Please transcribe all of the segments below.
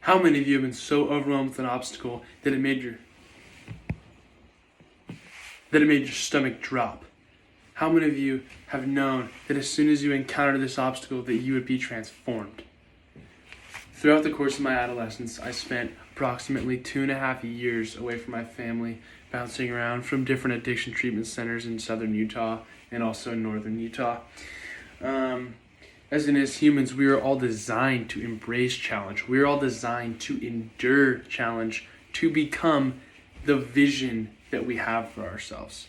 How many of you have been so overwhelmed with an obstacle that it made your stomach drop? How many of you have known that as soon as you encountered this obstacle that you would be transformed? Throughout the course of my adolescence, I spent approximately 2.5 years away from my family, bouncing around from different addiction treatment centers in southern Utah and also in northern Utah. As humans, we are all designed to embrace challenge. We are all designed to endure challenge, to become the vision that we have for ourselves.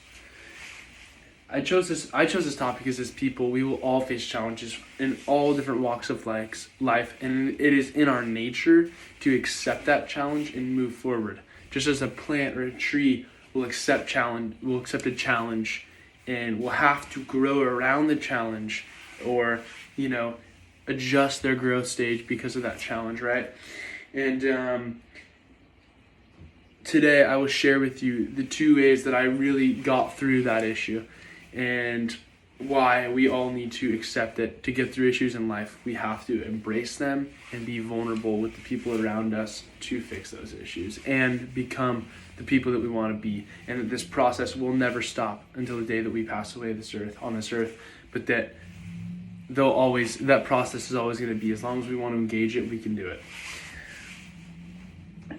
I chose this topic because as people, we will all face challenges in all different walks of life, and it is in our nature to accept that challenge and move forward. Just as a plant or a tree will accept a challenge and will have to grow around the challenge or, adjust their growth stage because of that challenge, right? And today I will share with you the 2 ways that I really got through that issue and why we all need to accept it. To get through issues in life, we have to embrace them and be vulnerable with the people around us to fix those issues and become the people that we want to be. And that this process will never stop until the day that we pass away on this earth, but that that process is always going to be. As long as we want to engage it, we can do it.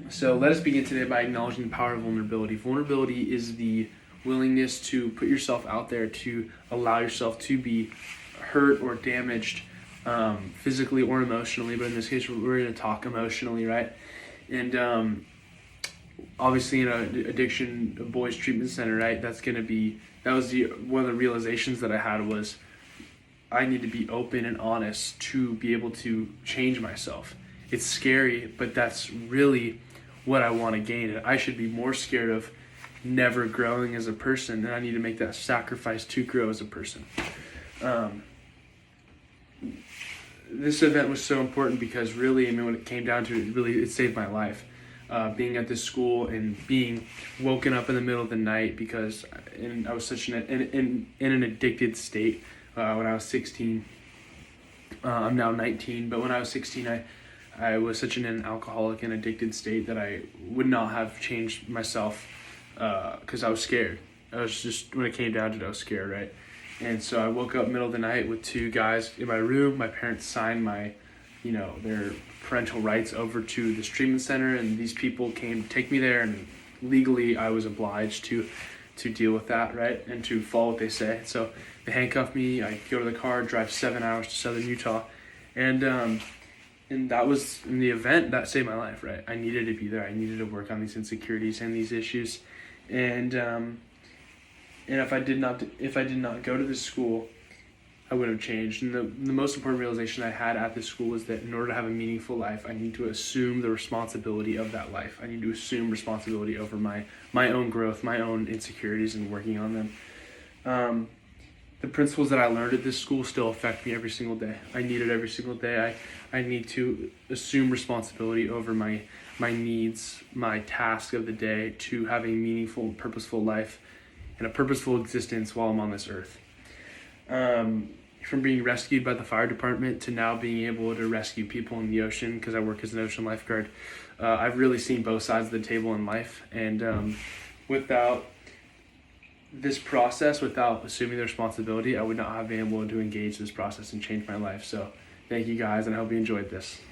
So let us begin today by acknowledging the power of vulnerability. Vulnerability is the willingness to put yourself out there, to allow yourself to be hurt or damaged physically or emotionally, but in this case we're going to talk emotionally, right? And obviously in an addiction boys treatment center, right, that was one of the realizations that I had was I need to be open and honest to be able to change myself. It's scary, but that's really what I want to gain. And I should be more scared of never growing as a person, and I need to make that sacrifice to grow as a person. This event was so important because really, when it came down to it, it saved my life. Being at this school and being woken up in the middle of the night because I was such in an addicted state when I was 16. I'm now 19, but when I was 16, I was such in an alcoholic and addicted state that I would not have changed myself because I was scared. I was just, when it came down to it, I was scared, right? And so I woke up middle of the night with 2 guys in my room. My parents signed my, their parental rights over to this treatment center, and these people came to take me there, and legally I was obliged to deal with that, right? And to follow what they say. So they handcuffed me. I go to the car, drive 7 hours to southern Utah, and that was in the event that saved my life, right? I needed to be there. I needed to work on these insecurities and these issues, and if I did not go to this school, I would have changed. And the most important realization I had at this school was that in order to have a meaningful life, I need to assume the responsibility of that life. I need to assume responsibility over my own growth, my own insecurities, and working on them. The principles that I learned at this school still affect me every single day. I need it every single day. I need to assume responsibility over my needs, my task of the day, to have a meaningful, purposeful life and a purposeful existence while I'm on this earth. From being rescued by the fire department to now being able to rescue people in the ocean because I work as an ocean lifeguard, I've really seen both sides of the table in life. And without this process, without assuming the responsibility, I would not have been able to engage this process and change my life. So thank you guys, and I hope you enjoyed this.